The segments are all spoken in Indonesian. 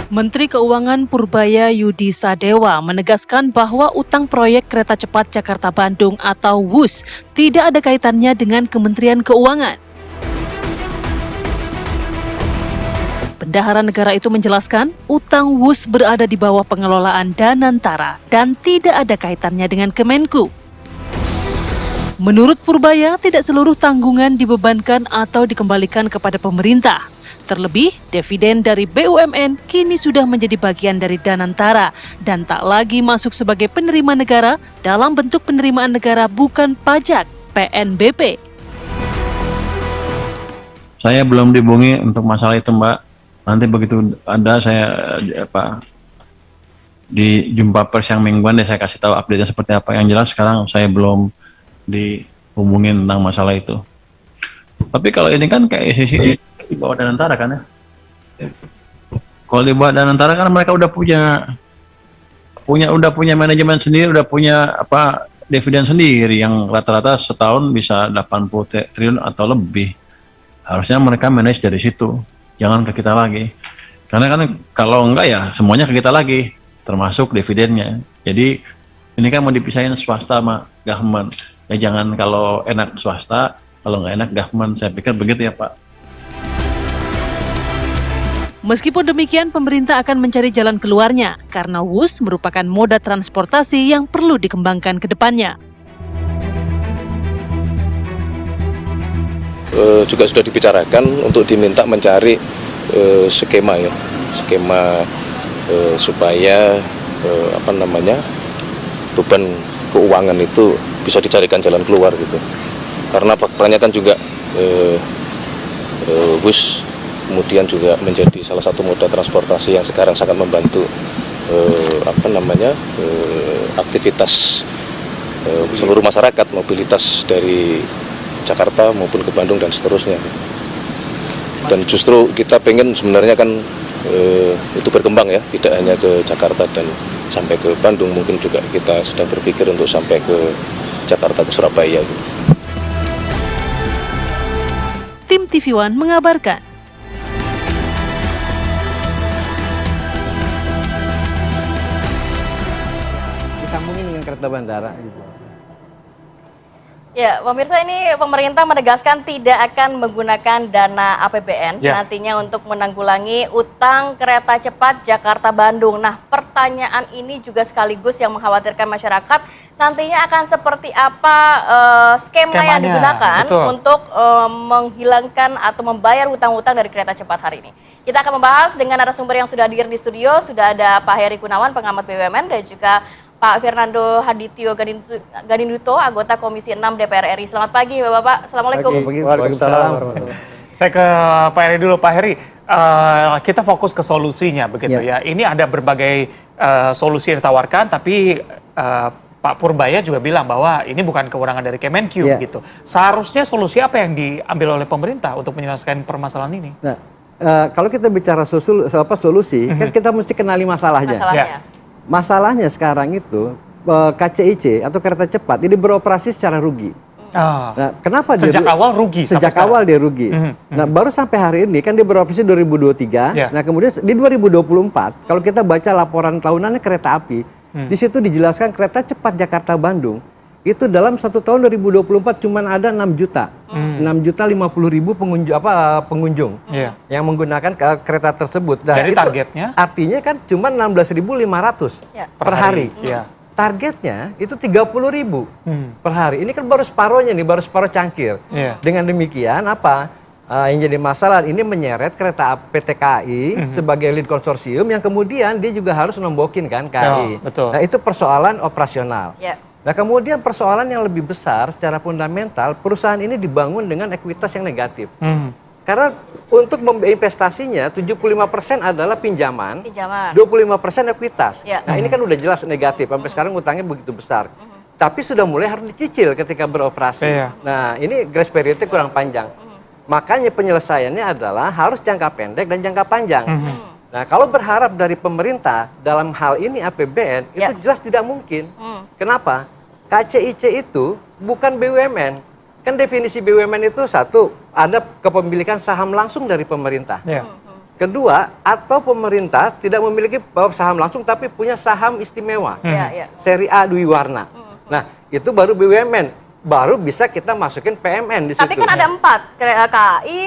Menteri Keuangan Purbaya Yudi Sadewa menegaskan bahwa utang proyek kereta cepat Jakarta-Bandung atau WUS tidak ada kaitannya dengan Kementerian Keuangan. Bendahara negara itu menjelaskan, utang WUS berada di bawah pengelolaan Danantara dan tidak ada kaitannya dengan Kemenku. Menurut Purbaya, tidak seluruh tanggungan dibebankan atau dikembalikan kepada pemerintah. Terlebih, dividen dari BUMN kini sudah menjadi bagian dari Danantara dan tak lagi masuk sebagai penerima negara dalam bentuk penerimaan negara bukan pajak, PNBP. Saya belum dihubungi untuk masalah itu, Mbak. Nanti begitu ada saya di jumpa pers yang mingguan deh saya kasih tahu update-nya seperti apa. Yang jelas sekarang saya belum dihubungin tentang masalah itu. Tapi kalau ini kan kayak sisi di bawah Danantara kan ya. Kalau di bawah Danantara kan mereka udah punya manajemen sendiri, udah punya dividen sendiri yang rata-rata setahun bisa 80 triliun atau lebih. Harusnya mereka manage dari situ. Jangan ke kita lagi. Karena kan kalau enggak ya semuanya ke kita lagi, termasuk dividennya. Jadi ini kan mau dipisahin swasta sama government. Ya jangan kalau enak swasta, kalau nggak enak government. Saya pikir begitu ya Pak. Meskipun demikian, pemerintah akan mencari jalan keluarnya karena WUS merupakan moda transportasi yang perlu dikembangkan ke depannya. Juga sudah dibicarakan untuk diminta mencari skema supaya beban keuangan itu bisa dicarikan jalan keluar gitu. Karena faktanya kan juga WUS kemudian juga menjadi salah satu moda transportasi yang sekarang sangat membantu aktivitas seluruh masyarakat, mobilitas dari Jakarta maupun ke Bandung dan seterusnya. Dan justru kita pengen sebenarnya kan itu berkembang ya, tidak hanya ke Jakarta dan sampai ke Bandung, mungkin juga kita sedang berpikir untuk sampai ke Jakarta ke Surabaya. Gitu. Tim TV One mengabarkan. Disambungin dengan kereta bandara gitu. Ya, pemirsa, ini pemerintah menegaskan tidak akan menggunakan dana APBN nantinya untuk menanggulangi utang kereta cepat Jakarta-Bandung. Nah, pertanyaan ini juga sekaligus yang mengkhawatirkan masyarakat. Nantinya akan seperti apa skema yang digunakan untuk menghilangkan atau membayar hutang-hutang dari kereta cepat hari ini. Kita akan membahas dengan narasumber yang sudah hadir di studio. Sudah ada Pak Heri Gunawan, pengamat BUMN, dan juga Pak Fernando Hadityo Ganinduto, anggota Komisi 6 DPR RI. Selamat pagi, Bapak-Bapak. Assalamualaikum. Waalaikumsalam. Saya ke Pak Heri dulu. Pak Heri, kita fokus ke solusinya begitu ya. Ini ada berbagai solusi yang ditawarkan, tapi Pak Purbaya juga bilang bahwa ini bukan kewenangan dari Kemenku gitu. Seharusnya solusi apa yang diambil oleh pemerintah untuk menyelesaikan permasalahan ini? Nah, kalau kita bicara solusi, kan kita mesti kenali masalahnya. Masalahnya sekarang itu KCIC atau kereta cepat ini beroperasi secara rugi. Nah, kenapa sejak awal rugi? Sejak awal dia rugi. Nah, baru sampai hari ini kan dia beroperasi 2023. Nah, kemudian di 2024 kalau kita baca laporan tahunannya kereta api, di situ dijelaskan kereta cepat Jakarta-Bandung itu dalam 1 tahun 2024 cuma ada 6 juta. 6.050.000 pengunjung yang menggunakan kereta tersebut. Nah, dari targetnya? Artinya kan cuma 16.500 per hari. Targetnya itu 30.000 per hari. Ini kan baru separohnya nih, baru separuh cangkir. Dengan demikian yang jadi masalah ini menyeret kereta PT KAI sebagai lead konsorsium yang kemudian dia juga harus nombokin kan KAI. Nah, itu persoalan operasional. Nah, kemudian persoalan yang lebih besar secara fundamental, perusahaan ini dibangun dengan ekuitas yang negatif. Karena untuk investasinya 75% adalah pinjaman, 25% ekuitas. Nah, ini kan udah jelas negatif, sampai sekarang utangnya begitu besar. Tapi sudah mulai harus dicicil ketika beroperasi. Nah, ini grace periodnya kurang panjang. Makanya penyelesaiannya adalah harus jangka pendek dan jangka panjang. Nah, kalau berharap dari pemerintah dalam hal ini APBN, itu jelas tidak mungkin. Kenapa? KCIC itu bukan BUMN. Kan definisi BUMN itu satu, ada kepemilikan saham langsung dari pemerintah. Kedua, atau pemerintah tidak memiliki saham langsung tapi punya saham istimewa. Seri A Dwi Warna. Nah, itu baru BUMN. Baru bisa kita masukin PMN di situ. Tapi kan ada 4, KAI,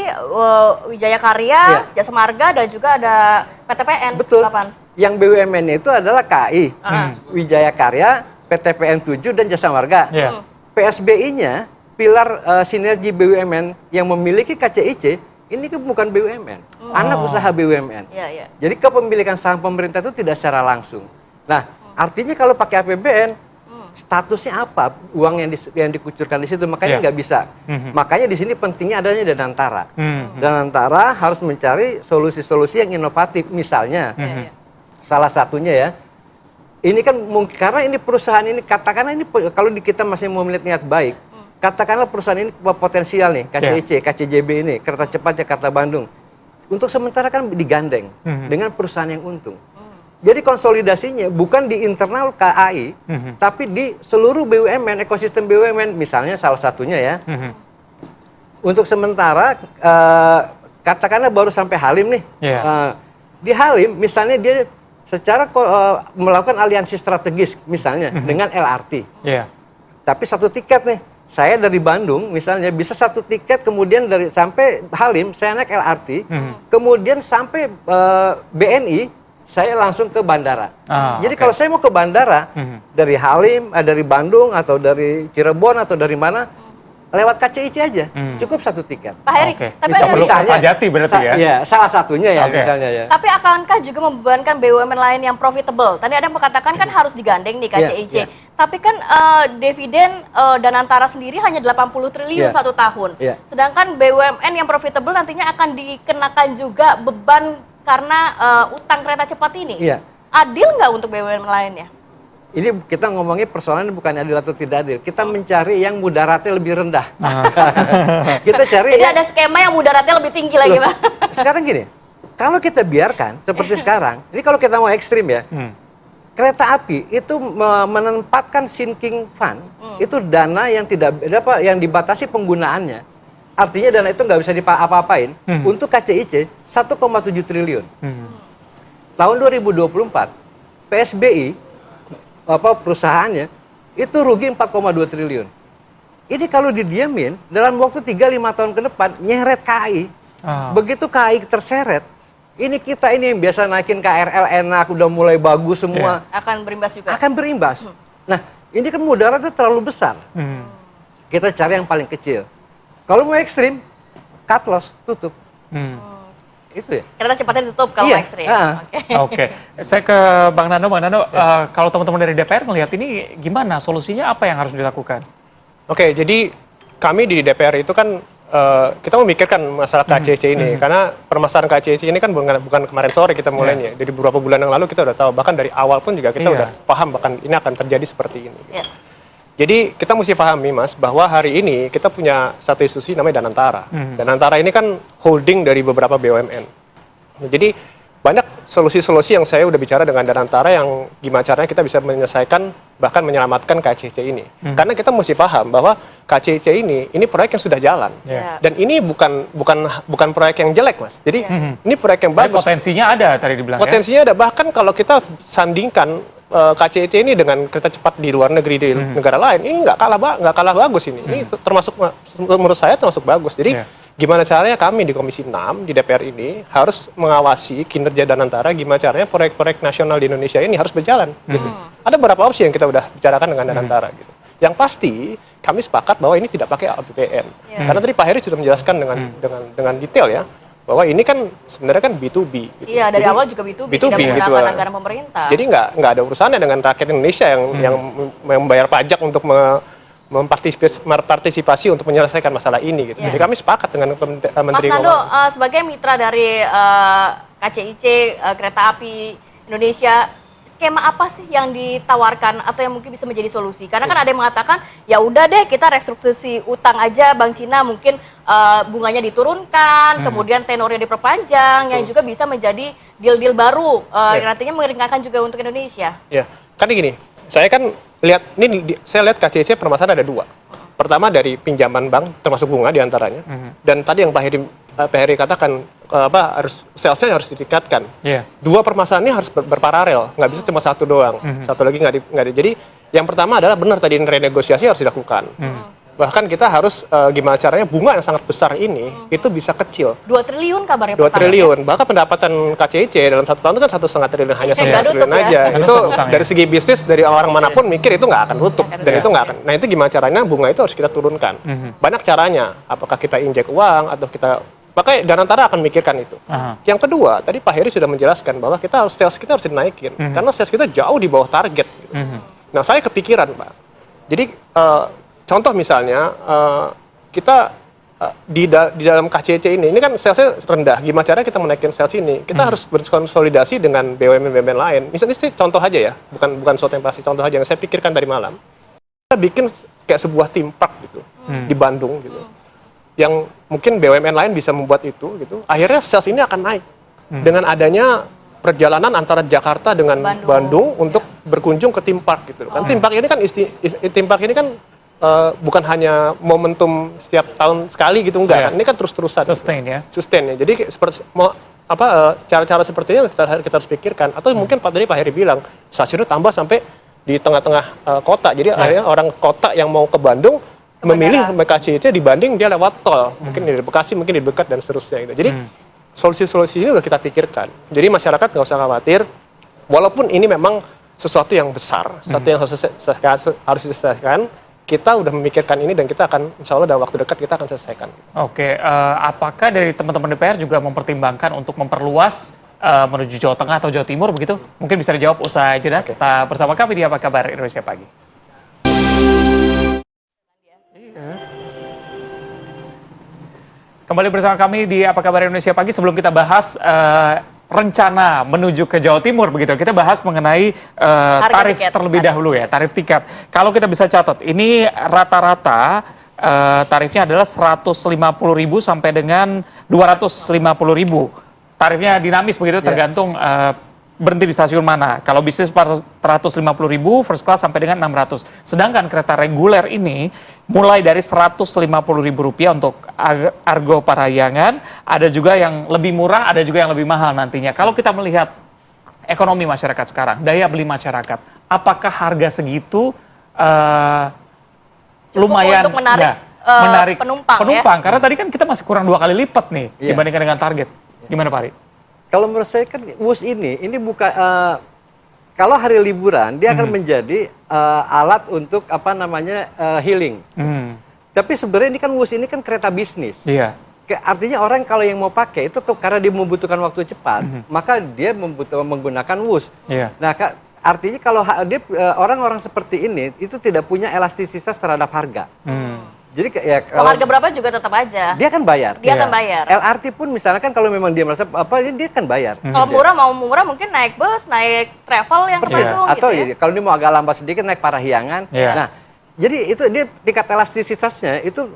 Wijaya Karya, Jasa Marga, dan juga ada PTPN. Betul. 8. Yang BUMN itu adalah KAI, Wijaya Karya, PTPN 7, dan Jasa Marga. PSBI-nya, pilar sinergi BUMN yang memiliki KCIC, ini kan bukan BUMN, anak usaha BUMN. Jadi kepemilikan saham pemerintah itu tidak secara langsung. Nah, artinya kalau pakai APBN, statusnya apa uang yang dikucurkan di situ, makanya nggak bisa. Makanya di sini pentingnya adanya Danantara. Danantara harus mencari solusi-solusi yang inovatif. Misalnya, salah satunya ya, ini kan mungkin karena ini perusahaan ini, katakanlah ini kalau kita masih mau melihat niat baik, katakanlah perusahaan ini potensial nih, KCIC, KCJB ini, Kereta Cepat Jakarta Bandung. Untuk sementara kan digandeng dengan perusahaan yang untung. Jadi konsolidasinya bukan di internal KAI, tapi di seluruh BUMN, ekosistem BUMN. Misalnya salah satunya ya, untuk sementara katakanlah baru sampai Halim nih. Di Halim misalnya dia secara melakukan aliansi strategis misalnya dengan LRT. Tapi satu tiket nih. Saya dari Bandung misalnya bisa satu tiket, kemudian dari sampai Halim saya naik LRT, kemudian sampai BNI saya langsung ke bandara. Jadi kalau saya mau ke bandara dari Halim, dari Bandung atau dari Cirebon atau dari mana, lewat KCIC aja, cukup satu tiket. Pak Heri, tapi bisa ada perlu Kertajati berarti ya? Ya, salah satunya ya misalnya ya. Tapi akankah juga membebankan BUMN lain yang profitable? Tadi ada yang mengatakan kan harus digandeng nih KCIC. Tapi kan dividen Danantara sendiri hanya 80 triliun satu tahun. Sedangkan BUMN yang profitable nantinya akan dikenakan juga beban karena utang kereta cepat ini. Adil nggak untuk BUMN lainnya? Ini kita ngomongin persoalannya bukan adil atau tidak adil. Kita mencari yang mudaratnya lebih rendah. Kita cari. Jadi ada skema yang mudaratnya lebih tinggi lagi, Pak. Sekarang gini, kalau kita biarkan seperti sekarang, ini kalau kita mau ekstrim ya, kereta api itu menempatkan sinking fund, itu dana yang tidak yang dibatasi penggunaannya. Artinya dana itu nggak bisa diapa-apain. Untuk KCIC 1,7 triliun. Tahun 2024 PSBI perusahaannya itu rugi 4,2 triliun. Ini kalau didiamin dalam waktu 3-5 tahun ke depan nyeret KAI. Begitu KAI terseret, ini kita ini yang biasa naikin KRL enak, udah mulai bagus semua, akan berimbas juga. Akan berimbas. Nah, ini kan mudaratnya terlalu besar. Kita cari yang paling kecil. Kalau mau ekstrim, cut loss, tutup. Itu ya. Kereta cepatnya ditutup kalau ekstrim. Oke. Saya ke Bang Nano. Kalau teman-teman dari DPR melihat ini gimana? Solusinya apa yang harus dilakukan? Oke, jadi kami di DPR itu kan kita memikirkan masalah KCIC ini karena permasalahan KCIC ini kan bukan kemarin sore kita mulainya. Dari beberapa bulan yang lalu kita udah tahu, bahkan dari awal pun juga kita udah paham bahkan ini akan terjadi seperti ini. Jadi kita mesti pahami Mas bahwa hari ini kita punya satu institusi namanya Danantara. Danantara ini kan holding dari beberapa BUMN. Jadi banyak solusi-solusi yang saya udah bicara dengan Danantara yang gimana caranya kita bisa menyelesaikan bahkan menyelamatkan KCIC ini. Karena kita mesti paham bahwa KCIC ini proyek yang sudah jalan. Dan ini bukan proyek yang jelek Mas. Jadi ini proyek yang bagus. Potensinya ada tadi dibilang. Potensinya ada, bahkan kalau kita sandingkan KCIC ini dengan kereta cepat di luar negeri di negara lain, ini nggak kalah bagus ini. Ini termasuk menurut saya termasuk bagus. Jadi gimana caranya kami di Komisi 6 di DPR ini harus mengawasi kinerja Danantara, gimana caranya proyek-proyek nasional di Indonesia ini harus berjalan. Gitu. Ada beberapa opsi yang kita udah bicarakan dengan Danantara. Gitu. Yang pasti kami sepakat bahwa ini tidak pakai APBN. Karena tadi Pak Heri sudah menjelaskan dengan detail ya, bahwa ini kan sebenarnya kan B2B. Gitu. Iya, dari awal juga B2B tidak menggunakan anggaran pemerintah. Jadi nggak ada urusannya dengan rakyat Indonesia yang membayar pajak untuk mempartisipasi untuk menyelesaikan masalah ini. Gitu. Jadi kami sepakat dengan Menteri Mas Nando, sebagai mitra dari KCIC, Kereta Api Indonesia, skema apa sih yang ditawarkan atau yang mungkin bisa menjadi solusi? Karena kan ada yang mengatakan, ya udah deh kita restrukturasi utang aja, Bank Cina mungkin bunganya diturunkan, kemudian tenornya diperpanjang, yang juga bisa menjadi deal-deal baru, yang nantinya meringankan juga untuk Indonesia. Ya, kan gini, saya kan saya lihat KCIC permasalahan ada dua. Pertama dari pinjaman bank, termasuk bunga diantaranya. Dan tadi yang Pak Heri Pak Heri katakan harus salesnya harus ditingkatkan. Iya. Dua permasalahannya harus berparalel, nggak bisa cuma satu doang. Satu lagi nggak di. Jadi yang pertama adalah benar tadi renegosiasi harus dilakukan. Bahkan kita harus gimana caranya bunga yang sangat besar ini itu bisa kecil. 2 triliun kabarnya 2 triliun. Bahkan pendapatan KCIC dalam 1 tahun itu kan 1,5 triliun, hanya 1 triliun aja. Itu dari segi bisnis dari orang manapun mikir itu nggak akan tutup dan itu nggak akan. Nah itu gimana caranya bunga itu harus kita turunkan. Banyak caranya. Apakah kita injek uang atau kita pakai Danantara akan mikirkan itu. Yang kedua, tadi Pak Heri sudah menjelaskan bahwa sales kita harus dinaikin karena sales kita jauh di bawah target. Gitu. Nah saya kepikiran Pak. Jadi contoh misalnya kita di dalam KCC ini kan salesnya rendah. Gimana caranya kita menaikin sales ini? Kita harus berkonsolidasi dengan BUMN lain. Misalnya ini contoh aja ya, bukan sesuatu yang pasti. Contoh aja yang saya pikirkan dari malam. Kita bikin kayak sebuah theme park gitu di Bandung gitu. Yang mungkin BUMN lain bisa membuat itu gitu. Akhirnya sales ini akan naik dengan adanya perjalanan antara Jakarta dengan Bandung untuk berkunjung ke theme park gitu. Kan theme park ini kan theme park ini kan bukan hanya momentum setiap tahun sekali gitu enggak kan. Ini kan terus-terusan. Sustain ya. Sustain ya. Jadi seperti cara-cara seperti ini kita harus pikirkan atau mungkin tadi Pak Heri bilang stasiunnya tambah sampai di tengah-tengah kota. Jadi akhirnya orang kota yang mau ke Bandung memilih KCC dibanding dia lewat tol. Mungkin di Bekasi, mungkin di dekat dan seterusnya gitu. Jadi solusi-solusi ini udah kita pikirkan. Jadi masyarakat nggak usah khawatir. Walaupun ini memang sesuatu yang besar, sesuatu yang harus diselesaikan. Kita udah memikirkan ini dan kita akan, insya Allah dalam waktu dekat kita akan selesaikan. Oke, apakah dari teman-teman DPR juga mempertimbangkan untuk memperluas menuju Jawa Tengah atau Jawa Timur begitu? Mungkin bisa dijawab usai jeda. Kita bersama kami di Apa Kabar Indonesia Pagi. Kembali bersama kami di Apa Kabar Indonesia Pagi. Sebelum kita bahas rencana menuju ke Jawa Timur begitu, kita bahas mengenai tarif tiket terlebih dahulu ya, tarif tiket. Kalau kita bisa catat, ini rata-rata tarifnya adalah 150.000 sampai dengan 250.000. Tarifnya dinamis begitu, tergantung berhenti di stasiun mana. Kalau bisnis 450.000, first class sampai dengan 600. Sedangkan kereta reguler ini mulai dari Rp150.000 untuk Argo Parahyangan, ada juga yang lebih murah, ada juga yang lebih mahal nantinya. Kalau kita melihat ekonomi masyarakat sekarang, daya beli masyarakat, apakah harga segitu lumayan untuk menarik, menarik penumpang ya? Karena tadi kan kita masih kurang 2 kali lipat nih dibandingkan dengan target. Gimana Pak Ari? Kalau menurut saya kan WUS ini bukan kalau hari liburan dia akan menjadi alat untuk healing. Tapi sebenarnya ini kan WUS ini kan kereta bisnis. Iya. Artinya orang kalau yang mau pakai itu karena dia membutuhkan waktu cepat, maka dia menggunakan WUS. Iya. Nah, artinya kalau dia orang-orang seperti ini itu tidak punya elastisitas terhadap harga. Jadi ya kalau harga berapa juga tetap aja. Dia kan bayar. Dia akan bayar. LRT pun misalnya kan kalau memang dia merasa dia kan bayar. Kalau murah mungkin naik bus, naik travel yang ke Bandung atau gitu ya. Kalau dia mau agak lambat sedikit naik Parahyangan. Nah, jadi itu dia tingkat elastisitasnya itu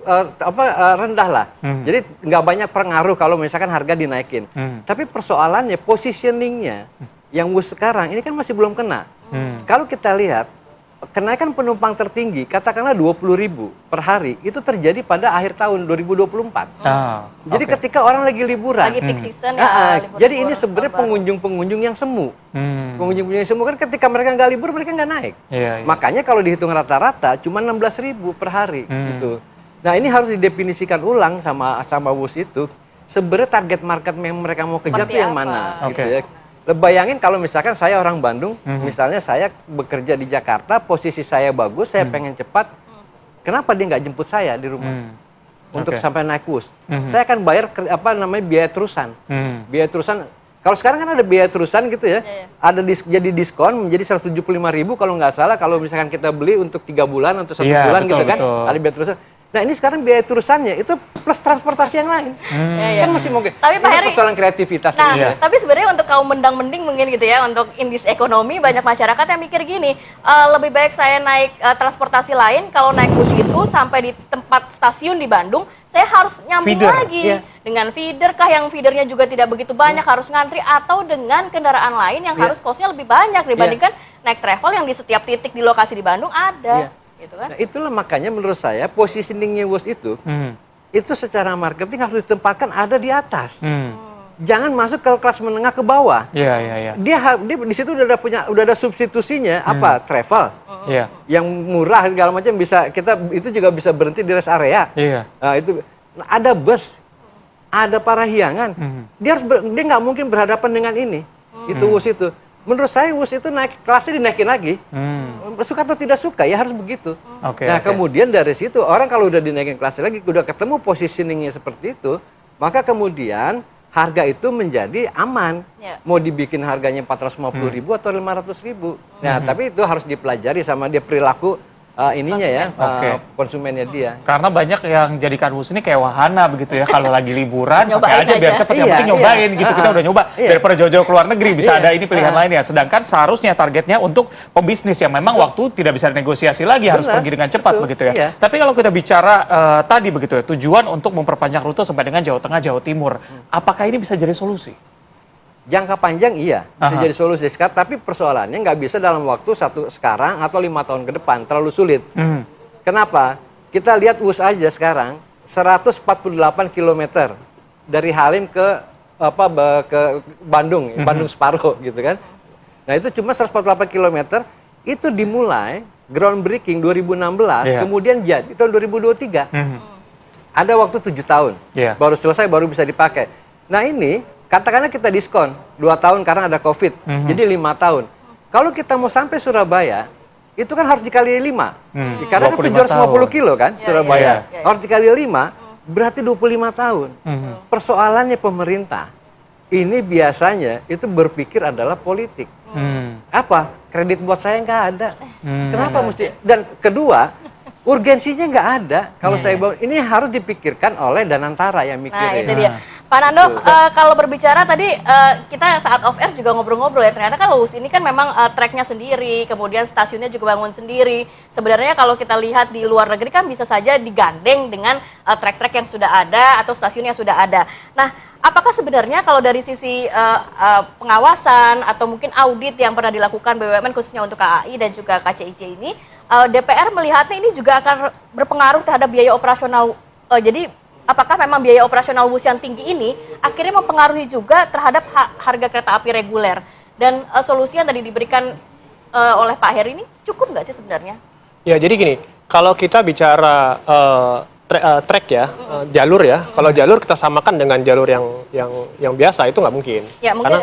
rendah lah. Jadi nggak banyak pengaruh kalau misalkan harga dinaikin. Tapi persoalannya positioningnya yang WUS sekarang ini kan masih belum kena. Kalau kita lihat kenaikan penumpang tertinggi, katakanlah 20.000 per hari, itu terjadi pada akhir tahun 2024. Jadi ketika orang lagi liburan. Lagi peak season ya. Jadi ini sebenarnya pengunjung-pengunjung yang semu. Pengunjung-pengunjung yang semu kan ketika mereka nggak libur, mereka nggak naik. Makanya kalau dihitung rata-rata cuma 16.000 per hari. Gitu. Nah ini harus didefinisikan ulang sama WUS itu. Sebenarnya target market yang mereka mau kejar itu yang mana. Gitu ya. Bayangin kalau misalkan saya orang Bandung, misalnya saya bekerja di Jakarta, posisi saya bagus, saya pengen cepat, kenapa dia nggak jemput saya di rumah untuk sampai naik WUS? Saya akan bayar biaya terusan. Biaya terusan. Kalau sekarang kan ada biaya terusan gitu ya, ada jadi diskon menjadi 175.000 kalau nggak salah. Kalau misalkan kita beli untuk 3 bulan atau 1 bulan gitu kan, ada biaya terusan. Nah ini sekarang biaya terusannya itu plus transportasi yang lain, kan masih mungkin. Tapi Pak Heri, persoalan kreativitas. Nah, tapi sebenarnya untuk kaum mendang-mending mungkin gitu ya, untuk indis ekonomi banyak masyarakat yang mikir gini, lebih baik saya naik transportasi lain, kalau naik bus itu sampai di tempat stasiun di Bandung, saya harus nyambung lagi dengan feeder kah yang feedernya juga tidak begitu banyak, harus ngantri, atau dengan kendaraan lain yang harus costnya lebih banyak dibandingkan naik travel yang di setiap titik di lokasi di Bandung ada. Gitu kan? Nah, itulah makanya menurut saya positioningnya WUS itu itu secara marketing harus ditempatkan ada di atas. Jangan masuk ke kelas menengah ke bawah. Iya. Dia di situ udah ada substitusinya apa? Travel. Iya. Yang murah segala macam bisa itu juga bisa berhenti di rest area. Iya. Nah, itu ada bus, ada Parahyangan. Dia nggak mungkin berhadapan dengan ini. Itu WUS itu. Menurut saya WUS itu kelasnya dinaikin lagi. Suka atau tidak suka ya harus begitu. Kemudian dari situ orang kalau udah dinaikin kelasnya lagi, udah ketemu positioningnya seperti itu, maka kemudian harga itu menjadi aman. Mau dibikin harganya 450.000 atau 500.000. Nah, tapi itu harus dipelajari sama dia perilaku konsumennya dia. Karena banyak yang jadikan WUS ini kayak wahana begitu ya, kalau lagi liburan pakai aja biar cepet, yang penting nyobain gitu. Kita udah nyoba daripada jauh-jauh ke luar negeri, bisa ada ini pilihan lain ya. Sedangkan seharusnya targetnya untuk pebisnis yang memang waktu tidak bisa negosiasi lagi, harus pergi dengan cepat begitu ya. Tapi kalau kita bicara tadi begitu ya, tujuan untuk memperpanjang rute sampai dengan Jawa Tengah, Jawa Timur, apakah ini bisa jadi solusi? Jangka panjang iya, bisa jadi solusi sekarang, tapi persoalannya nggak bisa dalam waktu sekarang atau 5 tahun ke depan, terlalu sulit. Kenapa? Kita lihat WUS aja sekarang, 148 km dari Halim ke Bandung, Bandung separuh gitu kan. Nah itu cuma 148 km, itu dimulai groundbreaking 2016, kemudian jadi tahun 2023. Ada waktu 7 tahun, baru selesai, baru bisa dipakai. Nah ini, katakanlah kita diskon 2 tahun karena ada COVID, jadi 5 tahun. Kalau kita mau sampai Surabaya, itu kan harus dikali 5. Karena kan 750 kilo kan Surabaya. Harus dikali 5, berarti 25 tahun. Persoalannya pemerintah, ini biasanya itu berpikir adalah politik. Apa? Kredit buat saya nggak ada. Kenapa mesti? Dan kedua, urgensinya nggak ada. Kalau saya bawa, ini harus dipikirkan oleh Danantara yang mikirin. Nah, itu dia. Pak Nando, kalau berbicara tadi kita saat off air juga ngobrol-ngobrol ya, ternyata kan WUS ini kan memang tracknya sendiri, kemudian stasiunnya juga bangun sendiri. Sebenarnya kalau kita lihat di luar negeri kan bisa saja digandeng dengan track-track yang sudah ada atau stasiun yang sudah ada. Nah, apakah sebenarnya kalau dari sisi pengawasan atau mungkin audit yang pernah dilakukan BUMN khususnya untuk KAI dan juga KCIC ini, DPR melihatnya ini juga akan berpengaruh terhadap biaya operasional, jadi apakah memang biaya operasional WUS yang tinggi ini akhirnya mempengaruhi juga terhadap harga kereta api reguler? Dan solusi yang tadi diberikan oleh Pak Heri ini cukup nggak sih sebenarnya? Ya, jadi gini, kalau kita bicara track ya, jalur ya, kalau jalur kita samakan dengan jalur yang biasa itu nggak mungkin. Ya, mungkin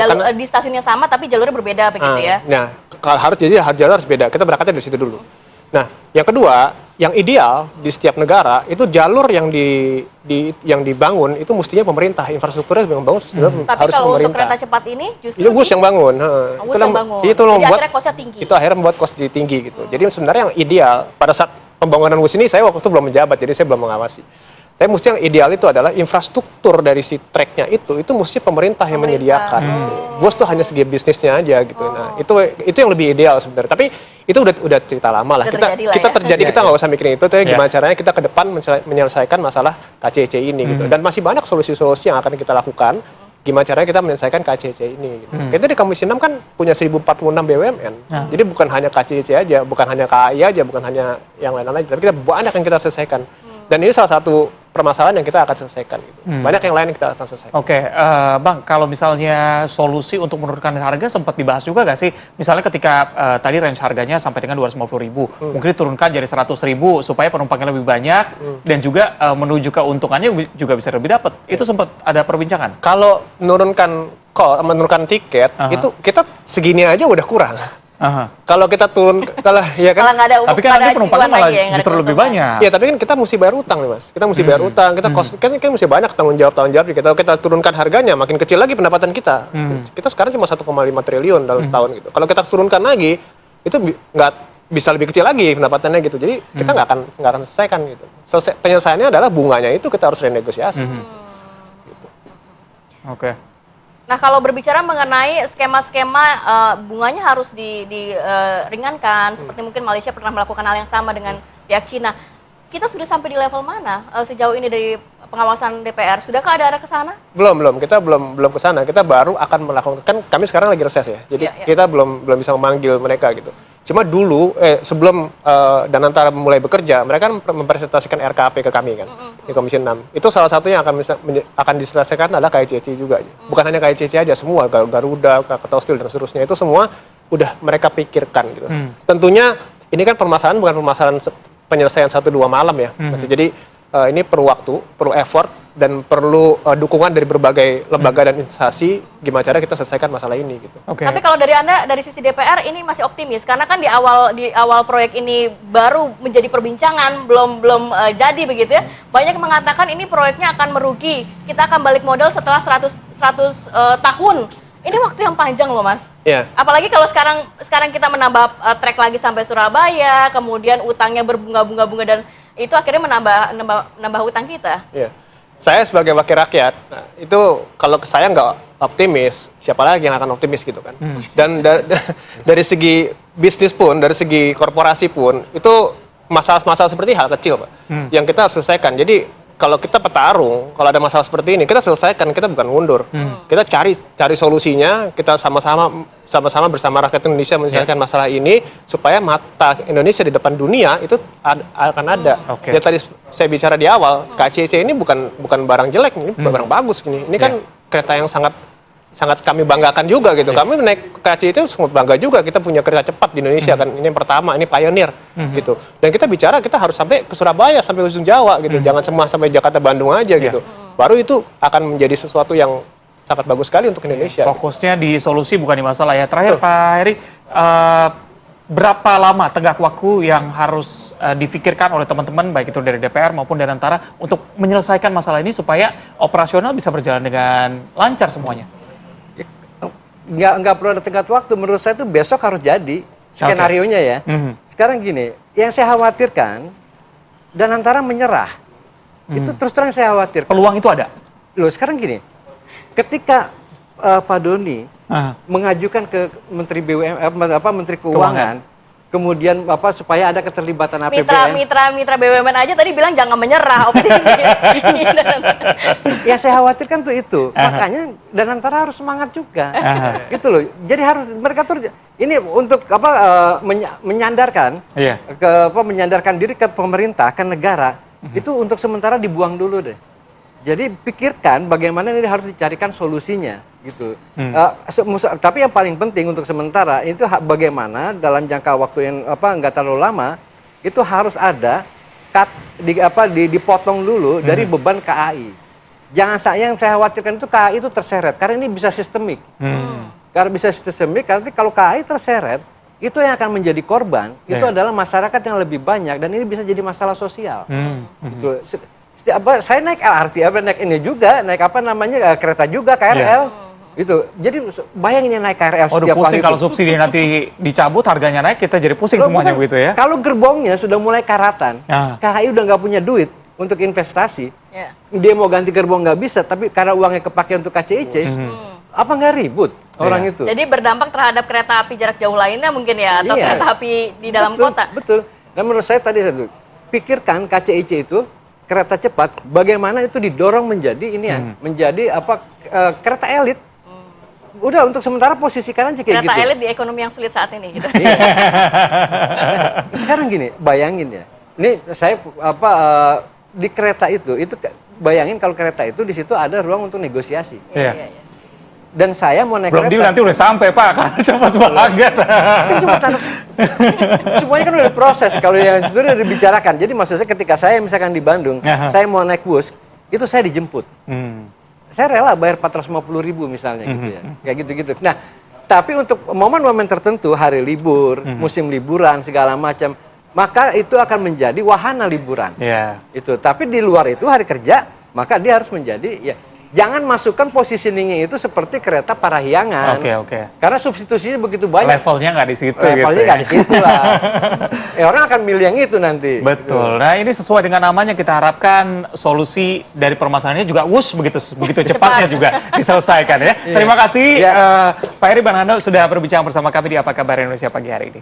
jalur di stasiunnya sama tapi jalurnya berbeda begitu ya. Nah, jalur harus beda. Kita berangkatnya dari situ dulu. Nah, yang kedua, yang ideal di setiap negara itu jalur yang dibangun itu mestinya pemerintah, infrastrukturnya yang bangun harus pemerintah. Tapi kalau untuk kereta cepat ini justru itu WUS yang bangun. Itu membuat kosnya tinggi. Itu akhirnya membuat kos tinggi gitu. Jadi sebenarnya yang ideal pada saat pembangunan WUS ini, saya waktu itu belum menjabat, jadi saya belum mengawasi. Tapi mesti yang ideal itu adalah infrastruktur dari si tracknya itu mesti pemerintah yang menyediakan. WUS tuh hanya segi bisnisnya aja gitu. Nah itu yang lebih ideal sebenarnya. Tapi itu udah cerita lama lah. Kita nggak usah mikirin itu. Tapi gimana caranya kita ke depan menyelesaikan masalah KCC ini gitu. Dan masih banyak solusi-solusi yang akan kita lakukan. Gimana caranya kita menyelesaikan KCC ini gitu. Kita di Komisi 6 kan punya 1046 BUMN. Jadi bukan hanya KCC aja, bukan hanya KAI aja, bukan hanya yang lain-lain aja. Tapi kita banyak yang kita selesaikan. Dan ini salah satu permasalahan yang kita akan selesaikan. Gitu. Banyak yang lain yang kita akan selesaikan. Oke, Bang, kalau misalnya solusi untuk menurunkan harga sempat dibahas juga nggak sih? Misalnya ketika tadi range harganya sampai dengan 250.000, mungkin diturunkan jadi 100.000 supaya penumpangnya lebih banyak dan juga menuju keuntungannya juga bisa lebih dapat. Itu sempat ada perbincangan. Kalau menurunkan tiket, itu kita segini aja udah kurang. Kalau kita turun, tapi kan nanti penumpangnya malah justru lebih banyak. Iya, tapi kan kita mesti bayar utang nih, Mas. Kita mesti bayar utang, kita kan mesti banyak tanggung jawab kita turunkan harganya, makin kecil lagi pendapatan kita. Kita sekarang cuma 1,5 triliun dalam setahun gitu. Kalau kita turunkan lagi, itu nggak bisa lebih kecil lagi pendapatannya gitu. Jadi kita nggak akan selesaikan gitu. Penyelesaiannya adalah bunganya itu kita harus renegosiasi. Gitu. Oke. Nah, kalau berbicara mengenai skema-skema bunganya harus diringankan, seperti mungkin Malaysia pernah melakukan hal yang sama dengan pihak Cina. Kita sudah sampai di level mana sejauh ini dari pengawasan DPR. Sudahkah ada ke sana? Belum. Kita belum ke sana. Kita baru akan melakukan, kan kami sekarang lagi reses ya. Jadi kita belum bisa memanggil mereka gitu. Cuma dulu sebelum Danantara mulai bekerja, mereka kan mempresentasikan RKAP ke kami kan di Komisi 6. Itu salah satu yang akan diselesaikan adalah KICC juga. Bukan hanya KICC aja, semua Garuda, Krakatau Steel dan seterusnya itu semua udah mereka pikirkan gitu. Tentunya ini kan permasalahan bukan permasalahan penyelesaian 1-2 malam ya. Jadi ini perlu waktu, perlu effort, dan perlu dukungan dari berbagai lembaga dan instansi gimana cara kita selesaikan masalah ini gitu. Tapi kalau dari Anda, dari sisi DPR ini masih optimis karena kan di awal proyek ini baru menjadi perbincangan, belum jadi begitu ya. Banyak yang mengatakan ini proyeknya akan merugi. Kita akan balik modal setelah 100 tahun. Ini waktu yang panjang loh, Mas. Iya. Apalagi kalau sekarang kita menambah trek lagi sampai Surabaya, kemudian utangnya berbunga-bunga dan itu akhirnya menambah utang kita. Iya. Saya sebagai wakil rakyat, itu kalau saya nggak optimis, siapa lagi yang akan optimis gitu kan? Dan dari segi bisnis pun, dari segi korporasi pun, itu masalah-masalah seperti hal kecil, Pak, yang kita harus selesaikan. Jadi kalau kita petarung, kalau ada masalah seperti ini, kita selesaikan, kita bukan mundur. Kita cari solusinya, kita sama-sama bersama rakyat Indonesia menyelesaikan masalah ini, supaya mata Indonesia di depan dunia itu akan ada. Ya tadi saya bicara di awal, KCC ini bukan barang jelek, ini barang bagus. Ini kan kereta yang sangat kami banggakan juga gitu. Kami naik KCC itu sangat bangga juga, kita punya kereta cepat di Indonesia kan. Ini yang pertama, ini pioneer gitu. Dan kita bicara kita harus sampai ke Surabaya, sampai ujung Jawa gitu. Jangan cuma sampai Jakarta Bandung aja gitu. Baru itu akan menjadi sesuatu yang sangat bagus sekali untuk Indonesia. Fokusnya di solusi bukan di masalah ya. Terakhir Pak Heri, berapa lama tenggat waktu yang harus difikirkan oleh teman-teman baik itu dari DPR maupun Danantara untuk menyelesaikan masalah ini supaya operasional bisa berjalan dengan lancar semuanya? Nggak perlu ada tenggat waktu, menurut saya itu besok harus jadi skenario-nya ya. Sekarang gini, yang saya khawatirkan Danantara menyerah. Itu terus terang saya khawatir. Peluang itu ada? Loh sekarang gini, ketika Pak Doni mengajukan ke Menteri Menteri Keuangan, kemudian supaya ada keterlibatan APBN. Mitra BUMN aja tadi bilang jangan menyerah, optimis. Ya saya khawatirkan tuh itu. Makanya Danantara harus semangat juga. Gitu loh. Jadi harus mereka tuh ini untuk menyandarkan menyandarkan diri ke pemerintah, ke negara. Itu untuk sementara dibuang dulu deh. Jadi pikirkan bagaimana ini harus dicarikan solusinya gitu. Tapi yang paling penting untuk sementara itu bagaimana dalam jangka waktu yang nggak terlalu lama itu harus ada dipotong dulu dari beban KAI. Yang saya khawatirkan itu KAI itu terseret karena ini bisa sistemik. Karena bisa sistemik nanti kalau KAI terseret itu yang akan menjadi korban itu adalah masyarakat yang lebih banyak dan ini bisa jadi masalah sosial. Gitu. Saya naik LRT, naik ini juga, naik kereta juga, KRL, itu. Jadi bayangin naik KRL setiap pusing hari. Kalau subsidi nanti dicabut, harganya naik, kita jadi pusing semuanya begitu ya. Kalau gerbongnya sudah mulai karatan, KAI udah nggak punya duit untuk investasi, dia mau ganti gerbong nggak bisa, tapi karena uangnya kepakai untuk KCIC, apa nggak ribut orang itu? Jadi berdampak terhadap kereta api jarak jauh lainnya mungkin ya, atau kereta api di dalam kota. Betul. Dan menurut saya tadi pikirkan KCIC itu kereta cepat, bagaimana itu didorong menjadi menjadi kereta elit. Udah untuk sementara posisikan aja kayak kereta gitu. Elit di ekonomi yang sulit saat ini. Gitu. Sekarang gini, bayangin ya. Ini saya di kereta itu bayangin kalau kereta itu di situ ada ruang untuk negosiasi. Iya. Dan saya mau naik belum kereta. Belum nanti udah sampai Pak, karena cepat banget. Semuanya kan udah proses, kalau yang itu udah dibicarakan. Jadi maksudnya ketika saya misalkan di Bandung, saya mau naik bus, itu saya dijemput. Saya rela bayar 450.000 misalnya gitu ya. Kayak gitu-gitu. Nah, tapi untuk momen-momen tertentu, hari libur, musim liburan, segala macam, maka itu akan menjadi wahana liburan. Itu. Tapi di luar itu hari kerja, maka dia harus menjadi jangan masukkan positioningnya itu seperti kereta parahyangan. Karena substitusinya begitu banyak. Levelnya nggak di situ. Levelnya nggak di situ lah. Orang akan milih yang itu nanti. Betul. Nah ini sesuai dengan namanya, kita harapkan solusi dari permasalahannya juga begitu cepatnya juga diselesaikan ya. Terima kasih Pak Heri Banando sudah berbincang bersama kami di Apa Kabar Indonesia pagi hari ini.